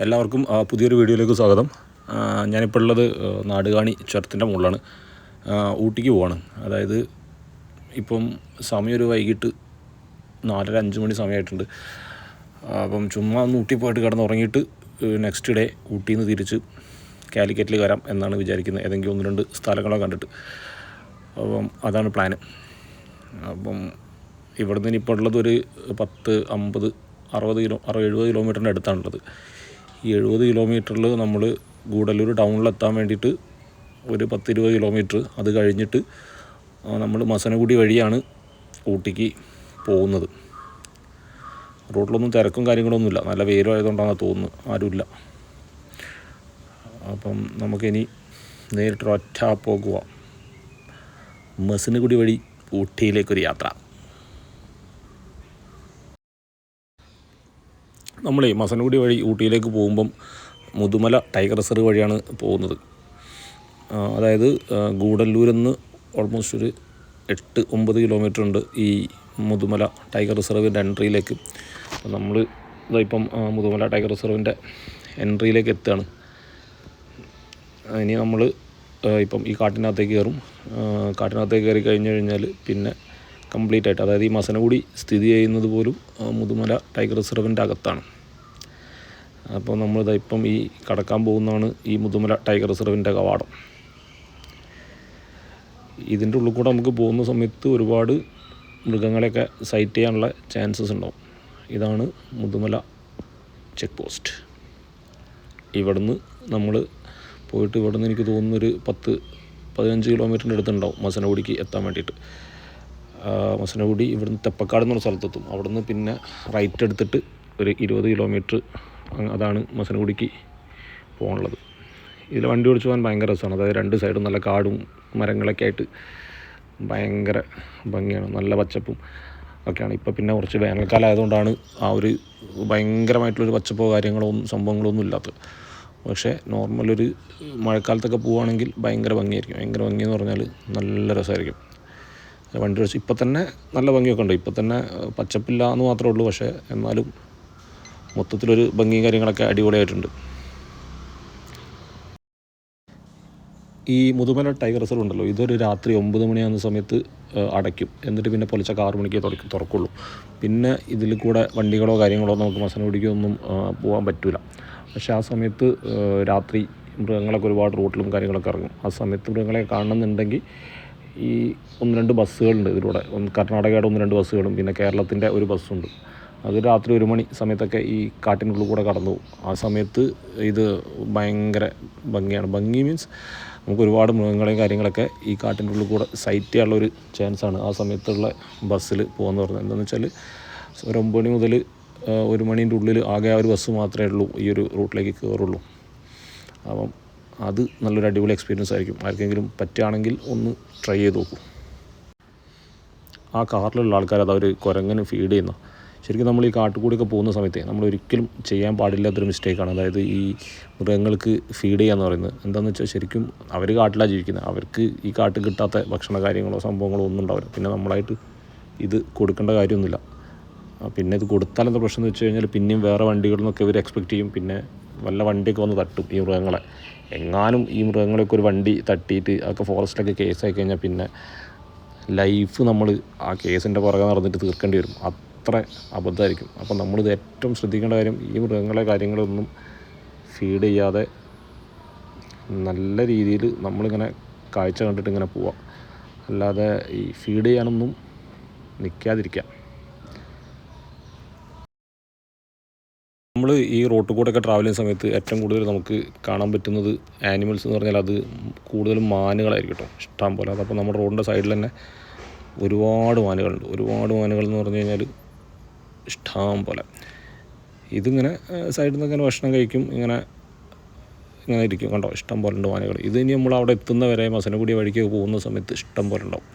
എല്ലാവർക്കും പുതിയൊരു വീഡിയോയിലേക്ക് സ്വാഗതം. ഞാനിപ്പോൾ ഉള്ളത് നാടുകാണി ചുരത്തിൻ്റെ മുകളിലാണ്. ഊട്ടിക്ക് പോവാണ്. അതായത് ഇപ്പം സമയം ഒരു വൈകിട്ട് 4:30-5 മണി സമയമായിട്ടുണ്ട്. അപ്പം ചുമ്മാ ഒന്ന് ഊട്ടി പോയിട്ട് കിടന്നുറങ്ങിയിട്ട് നെക്സ്റ്റ് ഡേ ഊട്ടിയിൽ നിന്ന് തിരിച്ച് കാലിക്കറ്റിൽ വരാം എന്നാണ് വിചാരിക്കുന്നത്. ഏതെങ്കിലും 1-2 സ്ഥലങ്ങളോ കണ്ടിട്ട്. അപ്പം അതാണ് പ്ലാന്. അപ്പം ഇവിടെ നിന്ന് ഇപ്പോൾ ഉള്ളത് ഒരു 10, 50, 60, 70 കിലോമീറ്ററിൻ്റെ അടുത്താണുള്ളത്. ഈ 70 കിലോമീറ്ററിൽ നമ്മൾ ഗൂഡല്ലൂർ ടൗണിലെത്താൻ വേണ്ടിയിട്ട് ഒരു 10-20 കിലോമീറ്റർ, അത് കഴിഞ്ഞിട്ട് നമ്മൾ മസനഗുഡി വഴിയാണ് ഊട്ടിക്ക് പോകുന്നത്. റോഡിലൊന്നും തിരക്കും കാര്യങ്ങളൊന്നുമില്ല, നല്ല വെയിലായതുകൊണ്ടാണെന്ന് തോന്നുന്നു, ആരുമില്ല. അപ്പം നമുക്കിനി നേരിട്ടൊരൊറ്റ പോകുക, മസനഗുഡി വഴി ഊട്ടിയിലേക്കൊരു യാത്ര. നമ്മളെ മസനഗുഡി വഴി ഊട്ടിയിലേക്ക് പോകുമ്പം മുതുമല ടൈഗർ റിസർവ് വഴിയാണ് പോകുന്നത്. അതായത് ഗൂഡല്ലൂരിൽ നിന്ന് ഓൾമോസ്റ്റ് ഒരു 8-9 കിലോമീറ്റർ ഉണ്ട് ഈ മുതുമല ടൈഗർ റിസർവിൻ്റെ എൻട്രിയിലേക്ക്. നമ്മൾ ഇപ്പം മുതുമല ടൈഗർ റിസർവിൻ്റെ എൻട്രിയിലേക്ക് എത്തുകയാണ്. ഇനി നമ്മൾ ഇപ്പം ഈ കാട്ടിനകത്തേക്ക് കയറും. കാട്ടിനകത്തേക്ക് കയറി കഴിഞ്ഞ് കഴിഞ്ഞാൽ പിന്നെ കംപ്ലീറ്റ് ആയിട്ട്, അതായത് ഈ മസനഗുഡി സ്ഥിതി ചെയ്യുന്നത് പോലും മുതുമല ടൈഗർ റിസർവിൻ്റെ അകത്താണ്. അപ്പോൾ നമ്മളിപ്പം ഈ കടക്കാൻ പോകുന്നതാണ് ഈ മുതുമല ടൈഗർ റിസർവിൻ്റെ കവാടം. ഇതിൻ്റെ ഉള്ളിൽ കൂടെ നമുക്ക് പോകുന്ന സമയത്ത് ഒരുപാട് മൃഗങ്ങളെയൊക്കെ സൈറ്റ് ചെയ്യാനുള്ള ചാൻസസ് ഉണ്ടാവും. ഇതാണ് മുതുമല ചെക്ക് പോസ്റ്റ്. ഇവിടുന്ന് നമ്മൾ പോയിട്ട് ഇവിടുന്ന് എനിക്ക് തോന്നുന്നൊരു 10-15 കിലോമീറ്ററിൻ്റെ അടുത്തുണ്ടാവും മസനഗുഡിക്ക് എത്താൻ വേണ്ടിയിട്ട്. മസനഗുഡി ഇവിടുന്ന് തെപ്പക്കാട് എന്നൊരു സ്ഥലത്തെത്തും. അവിടുന്ന് പിന്നെ റൈറ്റ് എടുത്തിട്ട് ഒരു 20 കിലോമീറ്റർ, അതാണ് മസനഗുഡിക്ക് പോകാനുള്ളത്. ഇതിൽ വണ്ടി ഓടിച്ച് പോകാൻ ഭയങ്കര രസമാണ്. അതായത് 2 സൈഡും നല്ല കാടും മരങ്ങളൊക്കെ ആയിട്ട് ഭയങ്കര ഭംഗിയാണ്, നല്ല പച്ചപ്പും ഒക്കെയാണ്. ഇപ്പോൾ പിന്നെ കുറച്ച് വേനൽക്കാലം ആയതുകൊണ്ടാണ് ആ ഒരു ഭയങ്കരമായിട്ടുള്ളൊരു പച്ചപ്പോ കാര്യങ്ങളോ സംഭവങ്ങളൊന്നും ഇല്ലാത്തത്. പക്ഷേ നോർമലൊരു മഴക്കാലത്തൊക്കെ പോവുകയാണെങ്കിൽ ഭയങ്കര ഭംഗിയായിരിക്കും. ഭയങ്കര ഭംഗിയെന്ന് പറഞ്ഞാൽ നല്ല രസമായിരിക്കും. വണ്ടി ഓടിച്ച് ഇപ്പം തന്നെ നല്ല ഭംഗിയൊക്കെ ഉണ്ട്. ഇപ്പം തന്നെ പച്ചപ്പില്ല എന്ന് മാത്രമേ ഉള്ളൂ. പക്ഷേ എന്നാലും മൊത്തത്തിലൊരു ഭംഗിയും കാര്യങ്ങളൊക്കെ അടിപൊളിയായിട്ടുണ്ട്. ഈ മുതുമല ടൈഗർ റിസർവ് ഉണ്ടല്ലോ, ഇതൊരു രാത്രി 9 മണിയാകുന്ന സമയത്ത് അടയ്ക്കും. എന്നിട്ട് പിന്നെ പുലർച്ചെ 6 മണിക്ക് തുറക്കുള്ളൂ. പിന്നെ ഇതിൽ കൂടെ വണ്ടികളോ കാര്യങ്ങളോ നമുക്ക് മസനഗുഡിക്കൊന്നും പോകാൻ പറ്റില്ല. പക്ഷേ ആ സമയത്ത് രാത്രി മൃഗങ്ങളൊക്കെ ഒരുപാട് റോട്ടിലും കാര്യങ്ങളൊക്കെ ഇറങ്ങും. ആ സമയത്ത് മൃഗങ്ങളെ കാണണമെന്നുണ്ടെങ്കിൽ ഈ 1-2 ബസ്സുകളുണ്ട് ഇതിലൂടെ. കർണാടകയുടെ 1-2 ബസ്സുകളും പിന്നെ കേരളത്തിൻ്റെ ഒരു ബസ്സുണ്ട്. അത് രാത്രി 1 മണി സമയത്തൊക്കെ ഈ കാട്ടിനുള്ളിൽ കൂടെ കടന്നു പോകും. ആ സമയത്ത് ഇത് ഭയങ്കര ഭംഗിയാണ്. ഭംഗി മീൻസ് നമുക്ക് ഒരുപാട് മൃഗങ്ങളെയും കാര്യങ്ങളൊക്കെ ഈ കാട്ടിൻ്റെ ഉള്ളിൽ കൂടെ സൈറ്റ് ചെയ്യാനുള്ളൊരു ചാൻസാണ് ആ സമയത്തുള്ള ബസ്സിൽ പോകുമെന്ന് പറഞ്ഞത്. എന്താണെന്ന് വെച്ചാൽ ഒരു 9 മണി മുതൽ 1 മണീൻ്റെ ഉള്ളിൽ ആകെ ആ ഒരു ബസ് മാത്രമേ ഉള്ളൂ ഈ ഒരു റൂട്ടിലേക്ക് കയറുള്ളൂ. അപ്പം അത് നല്ലൊരു അടിപൊളി എക്സ്പീരിയൻസ് ആയിരിക്കും. ആർക്കെങ്കിലും പറ്റുകയാണെങ്കിൽ ഒന്ന് ട്രൈ ചെയ്ത് നോക്കൂ. ആ കാറിലുള്ള ആൾക്കാർ അത് അവർ കുരങ്ങന് ഫീഡ് ചെയ്യുന്ന, ശരിക്കും നമ്മൾ ഈ കാട്ടുകൂടിയൊക്കെ പോകുന്ന സമയത്ത് നമ്മൾ ഒരിക്കലും ചെയ്യാൻ പാടില്ലാത്തൊരു മിസ്റ്റേക്കാണ്. അതായത് ഈ മൃഗങ്ങൾക്ക് ഫീഡ് ചെയ്യാന്ന് പറയുന്നത്. എന്താണെന്ന് വെച്ചാൽ ശരിക്കും അവർ കാട്ടിലാണ് ജീവിക്കുന്നത്. അവർക്ക് ഈ കാട്ടിൽ കിട്ടാത്ത ഭക്ഷണ കാര്യങ്ങളോ സംഭവങ്ങളോ ഒന്നും ഉണ്ടാവില്ല. പിന്നെ നമ്മളായിട്ട് ഇത് കൊടുക്കേണ്ട കാര്യമൊന്നുമില്ല. പിന്നെ ഇത് കൊടുത്താൽ എന്താ പ്രശ്നം എന്ന് വെച്ച് കഴിഞ്ഞാൽ പിന്നെയും വേറെ വണ്ടികളിൽ നിന്നൊക്കെ ഇവർ എക്സ്പെക്റ്റ് ചെയ്യും. പിന്നെ വല്ല വണ്ടിയൊക്കെ വന്ന് തട്ടും ഈ മൃഗങ്ങളെ. എങ്ങാനും ഈ മൃഗങ്ങളൊക്കെ ഒരു വണ്ടി തട്ടിയിട്ട് അതൊക്കെ ഫോറസ്റ്റിലൊക്കെ കേസായി കഴിഞ്ഞാൽ പിന്നെ ലൈഫ് നമ്മൾ ആ കേസിൻ്റെ പുറകെ നടന്നിട്ട് തീർക്കേണ്ടി വരും. അത്ര അബദ്ധമായിരിക്കും. അപ്പം നമ്മളിത് ഏറ്റവും ശ്രദ്ധിക്കേണ്ട കാര്യം, ഈ മൃഗങ്ങളെ കാര്യങ്ങളൊന്നും ഫീഡ് ചെയ്യാതെ നല്ല രീതിയിൽ നമ്മളിങ്ങനെ കാഴ്ച കണ്ടിട്ട് ഇങ്ങനെ പോവാം. അല്ലാതെ ഈ ഫീഡ് ചെയ്യാനൊന്നും നിൽക്കാതിരിക്കുക. നമ്മൾ ഈ റോട്ടിൽ കൂടെയൊക്കെ ട്രാവൽ ചെയ്യുന്ന സമയത്ത് ഏറ്റവും കൂടുതൽ നമുക്ക് കാണാൻ പറ്റുന്നത് ആനിമൽസ് എന്ന് പറഞ്ഞാൽ അത് കൂടുതലും മാനുകളായിരിക്കും കേട്ടോ, ഇഷ്ടം പോലെ. അതപ്പോൾ നമ്മുടെ റോഡിൻ്റെ സൈഡിൽ തന്നെ ഒരുപാട് മാനുകളുണ്ട്. ഒരുപാട് മാനുകൾ എന്ന് പറഞ്ഞു കഴിഞ്ഞാൽ ഇഷ്ടം പോലെ. ഇതിങ്ങനെ സൈഡിൽ നിന്ന് ഇങ്ങനെ ഭക്ഷണം കഴിക്കും, ഇങ്ങനെ ഇരിക്കും. കണ്ടോ, ഇഷ്ടം പോലെ ഉണ്ട് മാനുകൾ. ഇത് ഇനി നമ്മൾ അവിടെ എത്തുന്നവരെ മസനഗുഡി വഴിക്ക് പോകുന്ന സമയത്ത് ഇഷ്ടം പോലെ ഉണ്ടാവും.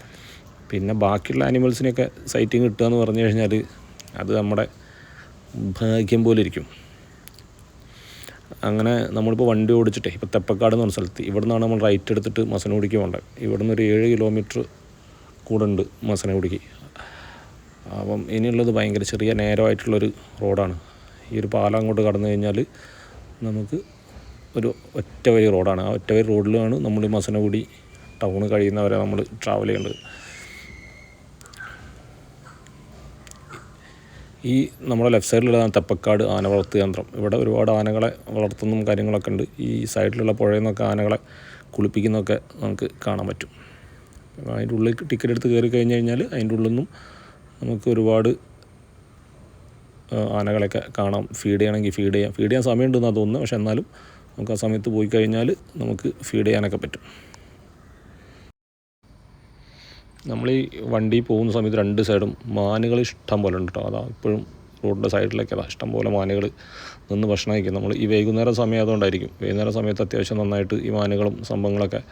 പിന്നെ ബാക്കിയുള്ള ആനിമൽസിനെയൊക്കെ സൈറ്റിങ് കിട്ടുക എന്ന് പറഞ്ഞു കഴിഞ്ഞാൽ അത് നമ്മുടെ ഭാഗ്യം പോലെ ഇരിക്കും. അങ്ങനെ നമ്മളിപ്പോൾ വണ്ടി ഓടിച്ചിട്ടേ ഇപ്പോൾ തെപ്പക്കാട് എന്ന് പറഞ്ഞ സ്ഥലത്ത്, ഇവിടെ നിന്നാണ് നമ്മൾ റൈറ്റ് എടുത്തിട്ട് മസനഗുഡിക്ക് പോകേണ്ടത്. ഇവിടെ നിന്ന് ഒരു 7 കിലോമീറ്റർ കൂടെ ഉണ്ട് മസനഗുഡിക്ക്. അപ്പം ഇനിയുള്ളത് ഭയങ്കര ചെറിയ നേരമായിട്ടുള്ളൊരു റോഡാണ്. ഈ ഒരു പാലം അങ്ങോട്ട് കടന്നു കഴിഞ്ഞാൽ നമുക്ക് ഒരു ഒറ്റവരി റോഡാണ്. ആ ഒറ്റവരി റോഡിലാണ് നമ്മൾ മസനഗുഡി ടൗൺ കഴിയുന്നവരെ നമ്മൾ ട്രാവൽ ചെയ്യേണ്ടത്. ഈ നമ്മുടെ ലെഫ്റ്റ് സൈഡിലുള്ളതാണ് തെപ്പക്കാട് ആന വളർത്തു കേന്ദ്രം. ഇവിടെ ഒരുപാട് ആനകളെ വളർത്തുന്നതും കാര്യങ്ങളൊക്കെ ഉണ്ട്. ഈ സൈഡിലുള്ള പുഴയിൽ നിന്നൊക്കെ ആനകളെ കുളിപ്പിക്കുന്നതൊക്കെ നമുക്ക് കാണാൻ പറ്റും. അതിൻ്റെ ഉള്ളിൽ ടിക്കറ്റ് എടുത്ത് കയറി കഴിഞ്ഞ് കഴിഞ്ഞാൽ അതിൻ്റെ ഉള്ളിൽ നിന്നും നമുക്ക് ഒരുപാട് ആനകളെയൊക്കെ കാണാം. ഫീഡ് ചെയ്യണമെങ്കിൽ ഫീഡ് ചെയ്യാൻ സമയമുണ്ടെന്നാണ് തോന്നുന്നത്. പക്ഷെ എന്നാലും നമുക്ക് ആ സമയത്ത് പോയി കഴിഞ്ഞാൽ നമുക്ക് ഫീഡ് ചെയ്യാനൊക്കെ പറ്റും. നമ്മൾ ഈ വണ്ടി പോകുന്ന സമയത്ത് രണ്ട് സൈഡും മാനുകൾ ഇഷ്ടം പോലെ ഉണ്ട് കേട്ടോ. അതാ ഇപ്പോഴും റോഡിൻ്റെ സൈഡിലൊക്കെ അതാ ഇഷ്ടം പോലെ മാനുകൾ നിന്ന് ഭക്ഷണം കഴിക്കും. നമ്മൾ ഈ വൈകുന്നേരം സമയം അതുകൊണ്ടായിരിക്കും. വൈകുന്നേരം സമയത്ത് അത്യാവശ്യം നന്നായിട്ട് ഈ മാനുകളും സംഭവങ്ങളൊക്കെ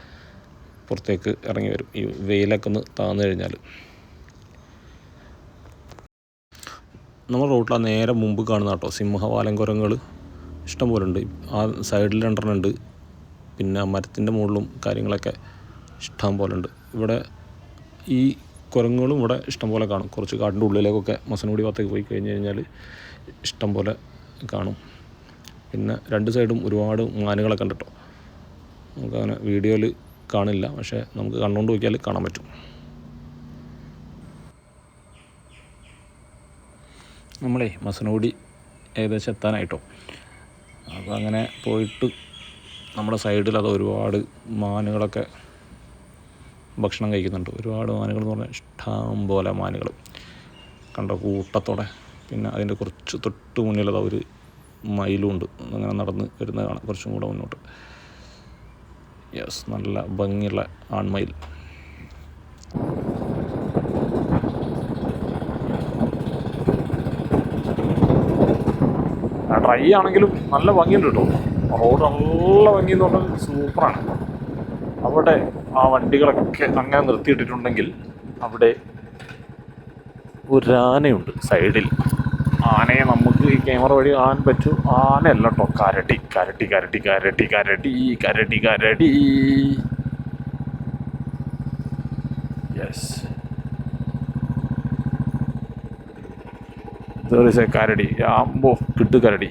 പുറത്തേക്ക് ഇറങ്ങി വരും, ഈ വെയിലൊക്കെ ഒന്ന് താന്നു കഴിഞ്ഞാൽ. നമ്മൾ റോട്ടിൽ നേരെ മുമ്പ് കാണുന്ന കേട്ടോ സിംഹവാലൻ കുരങ്ങുകൾ ഇഷ്ടം പോലെ ഉണ്ട്. ആ സൈഡിൽ രണ്ടെണ്ണം ഉണ്ട്. പിന്നെ മരത്തിൻ്റെ മുകളിലും കാര്യങ്ങളൊക്കെ ഇഷ്ടം പോലെ ഉണ്ട്. ഇവിടെ ഈ കുരങ്ങുകളും ഇവിടെ ഇഷ്ടം പോലെ കാണും. കുറച്ച് കാടിൻ്റെ ഉള്ളിലേക്കൊക്കെ മസനഗുഡി ഭാഗത്തേക്ക് പോയി കഴിഞ്ഞ് കഴിഞ്ഞാൽ ഇഷ്ടം പോലെ കാണും. പിന്നെ രണ്ട് സൈഡും ഒരുപാട് മാനുകളൊക്കെ ഉണ്ട് കേട്ടോ. നമുക്കങ്ങനെ വീഡിയോയിൽ കാണില്ല, പക്ഷേ നമുക്ക് കണ്ടുകൊണ്ട് നോക്കിയാൽ കാണാൻ പറ്റും. നമ്മളെ മസനഗുഡി ഏകദേശം എത്താനായിട്ടോ. അപ്പോൾ അങ്ങനെ പോയിട്ട് നമ്മുടെ സൈഡിൽ അത് ഒരുപാട് മാനുകളൊക്കെ ഭക്ഷണം കഴിക്കുന്നുണ്ട്. ഒരുപാട് മാനുകൾ എന്ന് പറഞ്ഞാൽ ഇഷ്ടം പോലെ മാനുകൾ കണ്ട കൂട്ടത്തോടെ. പിന്നെ അതിൻ്റെ കുറച്ച് തൊട്ട് മുന്നിലത് ഒരു മയിലും ഉണ്ട്, അങ്ങനെ നടന്ന് വരുന്നത് കാണാം കുറച്ചും കൂടെ മുന്നോട്ട്. യെസ്, നല്ല ഭംഗിയുള്ള ആൺമയിൽ. ഡ്രൈ ആണെങ്കിലും നല്ല ഭംഗിയുണ്ട് കേട്ടോ. റോഡ് നല്ല ഭംഗിയെന്ന് പറഞ്ഞാൽ സൂപ്പറാണ്. അവിടെ ആ വണ്ടികളൊക്കെ അങ്ങനെ നിർത്തിയിട്ടിട്ടുണ്ടെങ്കിൽ അവിടെ ഒരാനയുണ്ട് സൈഡിൽ. ആനയെ നമുക്ക് ഈ ക്യാമറ വഴി കാണാൻ പറ്റും. ആനയല്ല കേട്ടോ, കരടി കരടി കരടി കരടി കരടി കരടി കരടി. യെസ്, കരടി ആമ്പോ കിട്ടു കരടി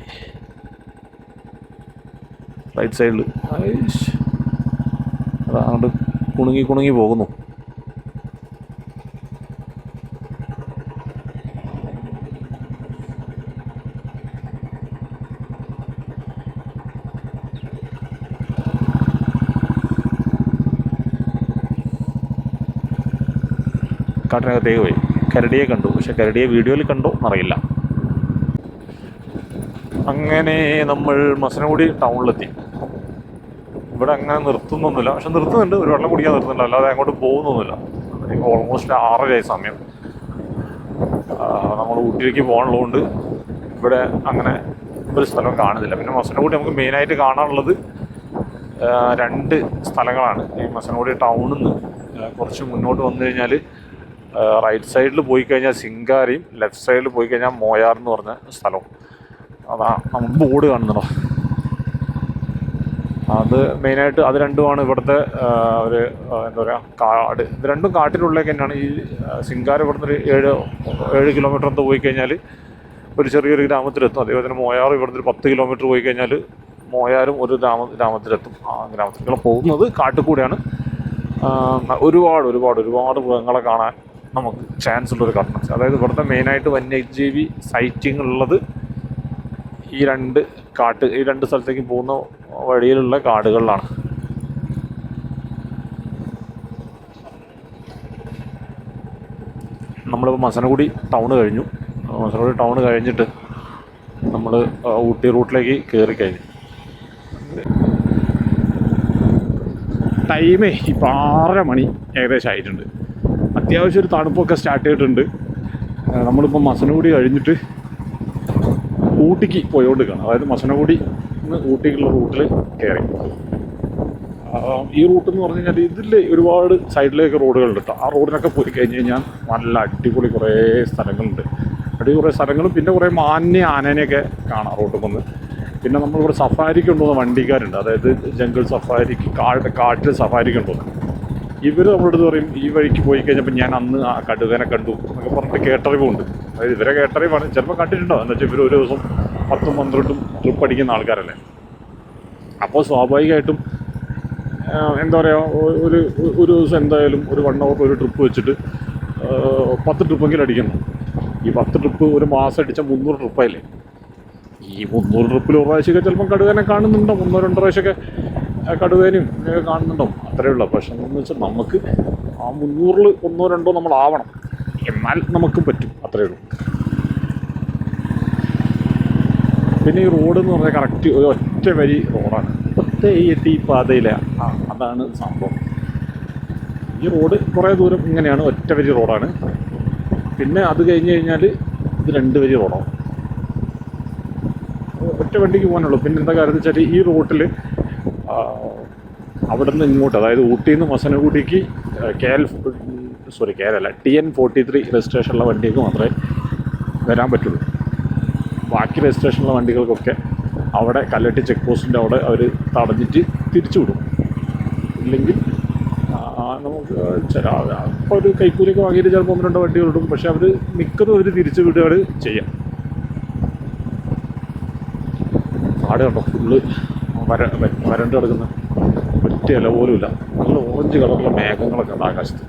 റൈറ്റ് സൈഡിൽ. അതാണ്ട് കുണുങ്ങി കുണുങ്ങി പോകുന്നു. കാട്ടിനകത്തേക്ക് പോയി കരടിയെ കണ്ടു. പക്ഷെ കരടിയെ വീഡിയോയിൽ കണ്ടോ എന്നറിയില്ല. അങ്ങനെ നമ്മൾ മസനഗുഡി ടൗണിലെത്തി. ഇവിടെ അങ്ങനെ നിർത്തുന്നൊന്നുമില്ല, പക്ഷെ നിർത്തുന്നുണ്ട്, ഒരു വെള്ളം കുടിക്കാൻ നിർത്തുന്നില്ല, അല്ലാതെ അങ്ങോട്ട് പോകുന്നൊന്നുമില്ല. ഓൾമോസ്റ്റ് 6:30 സമയം. നമ്മൾ ഊട്ടിയിലേക്ക് പോകാനുള്ളതുകൊണ്ട് ഇവിടെ അങ്ങനെ ഒരു സ്ഥലം കാണുന്നില്ല. പിന്നെ മസനഗുഡി നമുക്ക് മെയിനായിട്ട് കാണാനുള്ളത് 2 സ്ഥലങ്ങളാണ്. ഈ മസനഗുഡി ടൗണിൽ നിന്ന് കുറച്ച് മുന്നോട്ട് വന്നു കഴിഞ്ഞാൽ റൈറ്റ് സൈഡിൽ പോയി കഴിഞ്ഞാൽ സിംഗാരയും ലെഫ്റ്റ് സൈഡിൽ പോയി കഴിഞ്ഞാൽ മോയാർ എന്ന് പറഞ്ഞ സ്ഥലവും. അതാ നമ്മൾ ബോർഡ് കാണുന്നുണ്ടോ, അത് മെയിനായിട്ട് അത് രണ്ടുമാണ് ഇവിടുത്തെ ഒരു എന്താ പറയുക കാട്. ഇത് രണ്ടും കാട്ടിനുള്ളിലേക്ക് തന്നെയാണ്. ഈ സിംഗാര ഇവിടുന്ന് ഒരു 7 കിലോമീറ്റർ എന്തോ പോയി കഴിഞ്ഞാൽ ഒരു ചെറിയൊരു ഗ്രാമത്തിലെത്തും. അതേപോലെ തന്നെ മോയാർ ഇവിടുന്ന് ഒരു 10 കിലോമീറ്റർ പോയി കഴിഞ്ഞാൽ മോയാരും ഒരു ഗ്രാമത്തിലെത്തും. ആ ഗ്രാമത്തിലേക്ക് പോകുന്നത് കാട്ടിൽ കൂടെയാണ്. ഒരുപാട് ഒരുപാട് ഒരുപാട് മൃഗങ്ങളെ കാണാൻ നമുക്ക് ചാൻസ് ഉള്ളൊരു കാരണം. അതായത് ഇവിടുത്തെ മെയിനായിട്ട് വന്യജീവി സൈറ്റിംഗ് ഉള്ളത് ഈ 2 സ്ഥലത്തേക്ക് പോകുന്ന വഴിയിലുള്ള കാടുകളിലാണ്. നമ്മളിപ്പോൾ മസനഗുഡി ടൗൺ കഴിഞ്ഞു. മസനഗുഡി ടൗൺ കഴിഞ്ഞിട്ട് നമ്മൾ ഊട്ടി റൂട്ടിലേക്ക് കയറി കഴിഞ്ഞു. ടൈമേ ഇപ്പോൾ 6:30 മണി ഏകദേശം ആയിട്ടുണ്ട്. അത്യാവശ്യം ഒരു തണുപ്പൊക്കെ സ്റ്റാർട്ട് ചെയ്തിട്ടുണ്ട്. നമ്മളിപ്പോൾ മസനഗുഡി കഴിഞ്ഞിട്ട് ഊട്ടിക്ക് പോയോണ്ടിരിക്കുകയാണ്. അതായത് മസനഗുഡി നിന്ന് ഊട്ടിക്കുള്ള റൂട്ടിൽ കയറി. ഈ റൂട്ട് എന്ന് പറഞ്ഞു കഴിഞ്ഞാൽ ഇതിൽ ഒരുപാട് സൈഡിലേക്ക് റോഡുകളുണ്ട് കേട്ടോ. ആ റോഡിനൊക്കെ പോയി കഴിഞ്ഞ് കഴിഞ്ഞാൽ നല്ല അടിപൊളി കുറേ സ്ഥലങ്ങളുണ്ട്. കുറേ സ്ഥലങ്ങളും പിന്നെ കുറേ ആനേനെയൊക്കെ കാണാം റോഡിൽ വന്ന്. പിന്നെ നമ്മളിവിടെ സഫാരിക്ക് കൊണ്ടുപോകുന്ന വണ്ടിക്കാരുണ്ട്. അതായത് ജംഗിൾ സഫാരിക്ക്, കാട്ടിൽ സഫാരിക്ക് കൊണ്ടുപോകുന്നത്. ഇവർ നമ്മളടുത്ത് പറയും ഈ വഴിക്ക് പോയി കഴിഞ്ഞപ്പോൾ ഞാൻ അന്ന് ആ കടുവനെ കണ്ടു എന്നൊക്കെ പറഞ്ഞിട്ട് കേട്ടറിവുണ്ട്. അതായത് ഇവരെ കേട്ടറിവാണ്. ചിലപ്പോൾ കണ്ടിട്ടുണ്ടോ എന്ന് വെച്ചാൽ ഇവർ ഒരു ദിവസം 10-12 ട്രിപ്പ് അടിക്കുന്ന ആൾക്കാരല്ലേ. അപ്പോൾ സ്വാഭാവികമായിട്ടും എന്താ പറയുക, ഒരു ദിവസം എന്തായാലും ഒരു 1 hour ഒരു ട്രിപ്പ് വെച്ചിട്ട് 10 ട്രിപ്പെങ്കിലും അടിക്കണം. ഈ 10 ട്രിപ്പ് ഒരു മാസം അടിച്ചാൽ 300 ട്രിപ്പായില്ലേ. ഈ 300 ട്രിപ്പിൽ ഒരു പ്രാവശ്യമൊക്കെ ചിലപ്പം കടുവേനെ കാണുന്നുണ്ടോ, 1-2 പ്രാവശ്യമൊക്കെ കടുവേനും കാണുന്നുണ്ടോ, അത്രയേ ഉള്ളൂ. പക്ഷെ എന്താണെന്ന് വെച്ചാൽ നമുക്ക് ആ 300-ൽ 1-2 നമ്മളാവണം, എന്നാൽ നമുക്കും പറ്റും, അത്രയേ ഉള്ളൂ. പിന്നെ ഈ റോഡ് എന്ന് പറഞ്ഞാൽ കറക്റ്റ് ഒരു ഒറ്റ വരി റോഡാണ്. ഈ പാതയിലെ അതാണ് സംഭവം. ഈ റോഡ് കുറേ ദൂരം ഇങ്ങനെയാണ്, ഒറ്റ വരി റോഡാണ്. പിന്നെ അത് കഴിഞ്ഞ് കഴിഞ്ഞാൽ ഇത് 2 വരി റോഡാണ്, ഒറ്റ വണ്ടിക്ക് പോകാനുള്ളൂ. പിന്നെ എന്താ കാര്യം വെച്ചാൽ ഈ റോട്ടിൽ അവിടെ നിന്ന് ഇങ്ങോട്ട്, അതായത് ഊട്ടിയിൽ നിന്ന് മസനഗുഡിക്ക് TN43 രജിസ്ട്രേഷനുള്ള വണ്ടിക്ക് മാത്രമേ വരാൻ പറ്റുള്ളൂ. ബാക്കി രജിസ്ട്രേഷനുള്ള വണ്ടികൾക്കൊക്കെ അവിടെ കല്ലട്ടി ചെക്ക് പോസ്റ്റിൻ്റെ അവിടെ അവർ തടഞ്ഞിട്ട് തിരിച്ചു വിടും. ഇല്ലെങ്കിൽ നമുക്ക് ഇപ്പോൾ ഒരു കൈക്കൂലിയൊക്കെ വാങ്ങിയിട്ട് ചിലപ്പോൾ 1-2 വണ്ടികൾ ഇടും. പക്ഷെ അവർ മിക്കതും അവർ തിരിച്ചു വിടുകയാണ് ചെയ്യാം. കാട് കണ്ടോ, ഫുള്ള് വരണ്ട് കിടക്കുന്ന ഒറ്റ ഇല പോലും ഇല്ല. നല്ല ഓറഞ്ച് കളറുള്ള മേഘങ്ങളൊക്കെ ഉണ്ട് ആകാശത്ത്.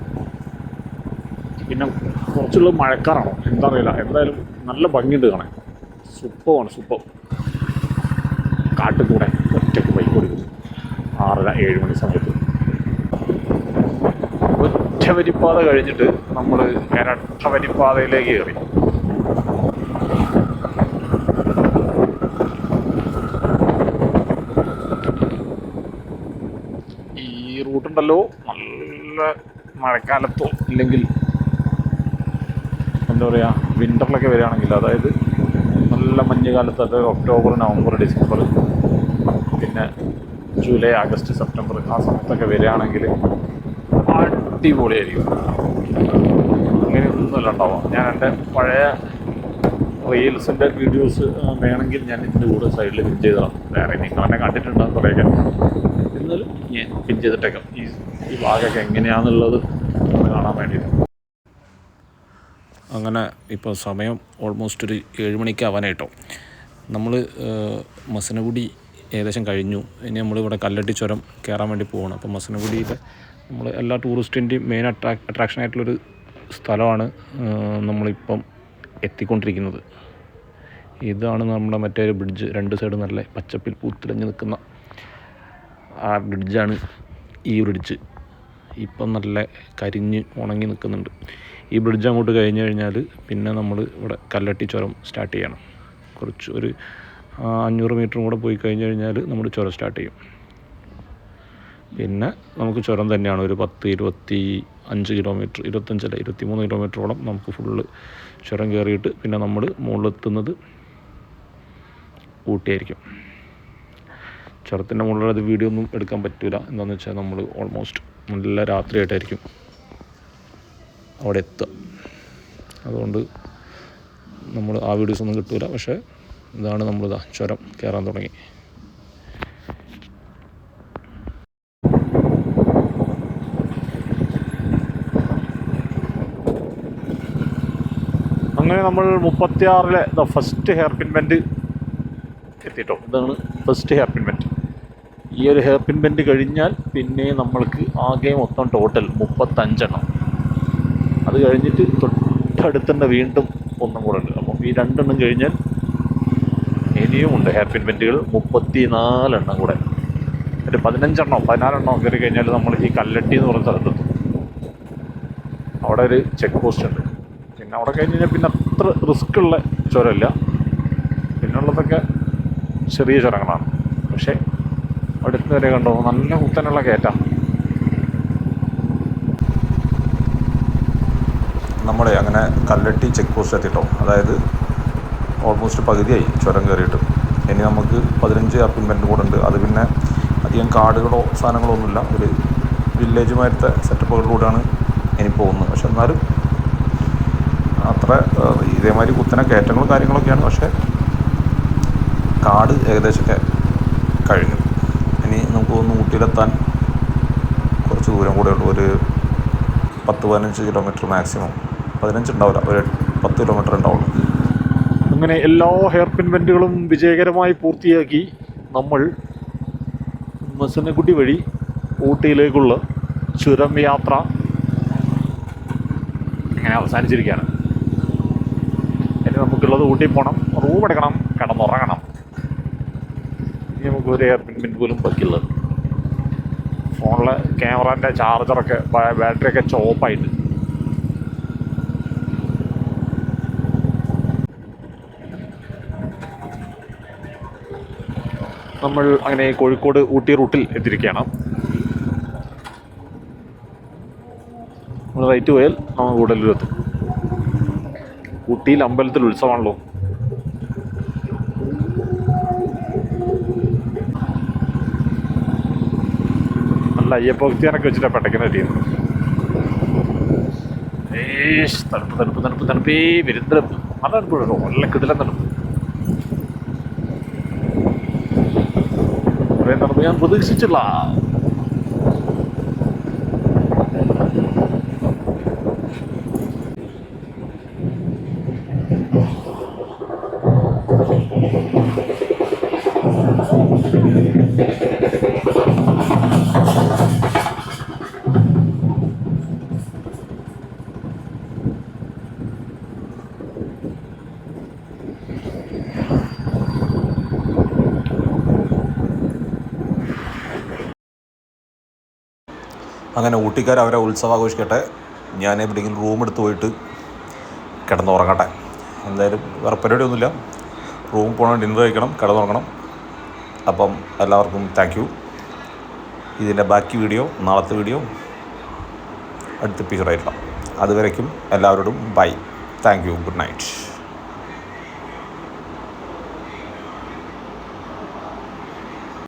പിന്നെ കുറച്ചുള്ള മഴക്കാറാണോ എന്താ അറിയില്ല, എന്തായാലും നല്ല ഭംഗിയുണ്ട് കാണാൻ. സൂപ്പർ. കാട്ടിൽ കൂടെ ഒറ്റയ്ക്ക് ബൈക്ക് ഓടിക്കുന്നു 6-7 മണി സമയത്ത്. ഒറ്റ വരിപ്പാത കഴിഞ്ഞിട്ട് നമ്മൾ ഇരട്ട വരിപ്പാതയിലേക്ക് കയറി. ഈ റൂട്ടുണ്ടല്ലോ, നല്ല മഴക്കാലത്തോ ഇല്ലെങ്കിൽ എന്താ പറയുക വിൻ്ററിലൊക്കെ വരികയാണെങ്കിൽ, അതായത് നല്ല മഞ്ഞുകാലത്ത്, അത് ഒക്ടോബർ, നവംബർ, ഡിസംബർ, പിന്നെ ജൂലൈ, ആഗസ്റ്റ്, സെപ്റ്റംബർ ആ സമയത്തൊക്കെ വരികയാണെങ്കിൽ അടിപൊളിയായിരിക്കും. അങ്ങനെയൊന്നുമല്ല ഉണ്ടാവാം. ഞാൻ എൻ്റെ പഴയ റീൽസിൻ്റെ വീഡിയോസ് വേണമെങ്കിൽ ഞാൻ ഇതിൻ്റെ കൂടെ സൈഡിൽ പിൻ ചെയ്തതാണ്. വേറെ നിങ്ങൾ എന്നെ കണ്ടിട്ടുണ്ടാകും കുറേയൊക്കെ, എന്നാലും ഞാൻ പിൻ ചെയ്തിട്ടേക്കാം ഈ ഭാഗമൊക്കെ എങ്ങനെയാണെന്നുള്ളത് കാണാൻ വേണ്ടിയിട്ട്. അങ്ങനെ ഇപ്പോൾ സമയം ഓൾമോസ്റ്റ് ഒരു 7 മണിക്ക് ആവാനായിട്ടോ. നമ്മൾ മസനഗുഡി ഏകദേശം കഴിഞ്ഞു. ഇനി നമ്മളിവിടെ കല്ലട്ടി ചുരം കയറാൻ വേണ്ടി പോകണം. അപ്പോൾ മസനഗുഡിയിലെ നമ്മൾ എല്ലാ ടൂറിസ്റ്റിൻ്റെയും മെയിൻ അട്രാക്ഷനായിട്ടുള്ളൊരു സ്ഥലമാണ് നമ്മളിപ്പം എത്തിക്കൊണ്ടിരിക്കുന്നത്. ഇതാണ് നമ്മുടെ മറ്റേ ബ്രിഡ്ജ്. 2 സൈഡ് നല്ല പച്ചപ്പിൽ പൂത്തിലഞ്ഞ് നിൽക്കുന്ന ആ ബ്രിഡ്ജാണ് ഈ ബ്രിഡ്ജ്. ഇപ്പം നല്ല കരിഞ്ഞ് ഉണങ്ങി നിൽക്കുന്നുണ്ട്. ഈ ബ്രിഡ്ജ് അങ്ങോട്ട് കഴിഞ്ഞ് കഴിഞ്ഞാൽ പിന്നെ നമ്മൾ ഇവിടെ കല്ലട്ടി ചുരം സ്റ്റാർട്ട് ചെയ്യണം. കുറച്ച് ഒരു 500 മീറ്ററും കൂടെ പോയി കഴിഞ്ഞ് കഴിഞ്ഞാൽ നമ്മൾ ചുരം സ്റ്റാർട്ട് ചെയ്യും. പിന്നെ നമുക്ക് ചുരം തന്നെയാണ്. ഒരു 10-25 കിലോമീറ്റർ, 23 കിലോമീറ്ററോളം നമുക്ക് ഫുള്ള് ചുരം കയറിയിട്ട് പിന്നെ നമ്മൾ മുകളിലെത്തുന്നത് ഊട്ടിയായിരിക്കും. ചുരത്തിൻ്റെ മുകളിലത് വീഡിയോ ഒന്നും എടുക്കാൻ പറ്റില്ല. എന്താണെന്ന് വെച്ചാൽ നമ്മൾ ഓൾമോസ്റ്റ് നല്ല രാത്രിയായിട്ടായിരിക്കും അവിടെ എത്തുക. അതുകൊണ്ട് നമ്മൾ ആ വീഡിയോസ് ഒന്നും കിട്ടില്ല. പക്ഷേ ഇതാണ് നമ്മളിതാ ചുരം കയറാൻ തുടങ്ങി. അങ്ങനെ നമ്മൾ 36-ലെ ഫസ്റ്റ് ഹെയർ പിൻ ബെൻഡ് എത്തിയിട്ടോ. ഇതാണ് ഫസ്റ്റ് ഹെയർ പിൻ ബെൻഡ്. ഈ ഒരു ഹെയർ പിൻ ബെൻഡ് കഴിഞ്ഞാൽ പിന്നെ നമ്മൾക്ക് ആകെ മൊത്തം ടോട്ടൽ 35 എണ്ണം. അത് കഴിഞ്ഞിട്ട് തൊട്ടടുത്തുണ്ട് വീണ്ടും ഒന്നും കൂടെ ഉണ്ട്. അപ്പം ഈ 2 എണ്ണം കഴിഞ്ഞാൽ ഇനിയും ഉണ്ട് ഹെയർ പിൻ ബെൻഡുകൾ 34 എണ്ണം കൂടെ. ഒരു 15 എണ്ണോ 14 എണ്ണോ കയറി കഴിഞ്ഞാൽ നമ്മൾ ഈ കല്ലട്ടി എന്ന് പറയുന്ന സ്ഥലത്തെത്തും. അവിടെ ഒരു ചെക്ക് പോസ്റ്റ് ഉണ്ട്. പിന്നെ അവിടെ കഴിഞ്ഞ് കഴിഞ്ഞാൽ പിന്നെ അത്ര റിസ്ക് ഉള്ള ചുരമില്ല. പിന്നുള്ളതൊക്കെ ചെറിയ ചുരങ്ങളാണ്. പക്ഷേ അടുത്ത് വരെ കണ്ടോ നല്ല കുത്തനുള്ള കയറ്റാം. നമ്മളെ അങ്ങനെ കല്ലട്ടി ചെക്ക് പോസ്റ്റ് എത്തിയിട്ടോ. അതായത് ഓൾമോസ്റ്റ് പകുതിയായി ചുരം കയറിയിട്ട്. ഇനി നമുക്ക് 15 ഹെയർ പിൻ ബെൻഡ് കൂടെ ഉണ്ട്. അത് പിന്നെ അധികം കാടുകളോ സാധനങ്ങളോ ഒന്നുമില്ല. ഒരു വില്ലേജുമായിട്ട് സെറ്റപ്പുകളിലൂടെയാണ് ഇനി പോകുന്നത്. പക്ഷെ എന്നാലും അത്ര ഇതേമാതിരി കുത്തനെ കയറ്റങ്ങളും കാര്യങ്ങളൊക്കെയാണ്. പക്ഷേ കാട് ഏകദേശമൊക്കെ കഴിഞ്ഞു. ഇനി നമുക്ക് ഒന്ന് ഊട്ടിയിലെത്താൻ കുറച്ച് ദൂരം കൂടെ ഉള്ളൂ. ഒരു 10-15 കിലോമീറ്റർ മാക്സിമം. 15 ഉണ്ടാവില്ല, ഒരു 10 കിലോമീറ്റർ ഉണ്ടാവുള്ളൂ. അങ്ങനെ എല്ലാ ഹെയർ പിൻ ബെൻഡുകളും വിജയകരമായി പൂർത്തിയാക്കി നമ്മൾ മസനഗുഡി വഴി ഊട്ടിയിലേക്കുള്ള ചുരം യാത്ര ഇങ്ങനെ അവസാനിച്ചിരിക്കുകയാണ്. ഇനി നമുക്കുള്ളത് ഊട്ടി പോകണം, റൂം എടുക്കണം, കിടന്നുറങ്ങണം. ഇനി നമുക്ക് ഒരു എയർപിൻ പോലും ബാക്കിയുള്ളത്. ഫോണിലെ ക്യാമറേൻ്റെ ചാർജറൊക്കെ ബാറ്ററിയൊക്കെ ചോപ്പായിട്ട്. നമ്മൾ അങ്ങനെ കോഴിക്കോട് ഊട്ടി റൂട്ടിൽ എത്തിയിരിക്കുകയാണ്. നമ്മൾ റൈറ്റ് പോയാൽ നമ്മൾ ഗൂഡല്ലൂരെത്തും. ഊട്ടിയിൽ അമ്പലത്തിൽ ഉത്സവമാണല്ലോ. നല്ല അയ്യപ്പ ഭക്തിയാനൊക്കെ വെച്ചിട്ടാണ് പെട്ടയ്ക്കുന്ന പറ്റിയത്. തണുപ്പ് തണുപ്പ് തണുപ്പ് തണുപ്പേ വരുന്ന തണുപ്പ്, നല്ല തണുപ്പ്, നല്ല കിടിലൻ തണുപ്പ്. തണുപ്പ് ഞാൻ പ്രതീക്ഷിച്ചില്ല. അങ്ങനെ ഊട്ടിക്കാർ അവരെ ഉത്സവം ആഘോഷിക്കട്ടെ. ഞാൻ എവിടെയെങ്കിലും റൂം എടുത്ത് പോയിട്ട് കിടന്നുറങ്ങട്ടെ. എന്തായാലും വേറെ പരിപാടിയൊന്നുമില്ല. റൂം പോകണം, ഡിന്നർ കഴിക്കണം, കിടന്നുറങ്ങണം. അപ്പം എല്ലാവർക്കും താങ്ക് യു. ഇതിൻ്റെ ബാക്കി വീഡിയോ, നാളത്തെ വീഡിയോ അടുത്ത എപ്പിസോഡായിട്ടാണ്. അതുവരയ്ക്കും എല്ലാവരോടും bye. Thank you. Good night.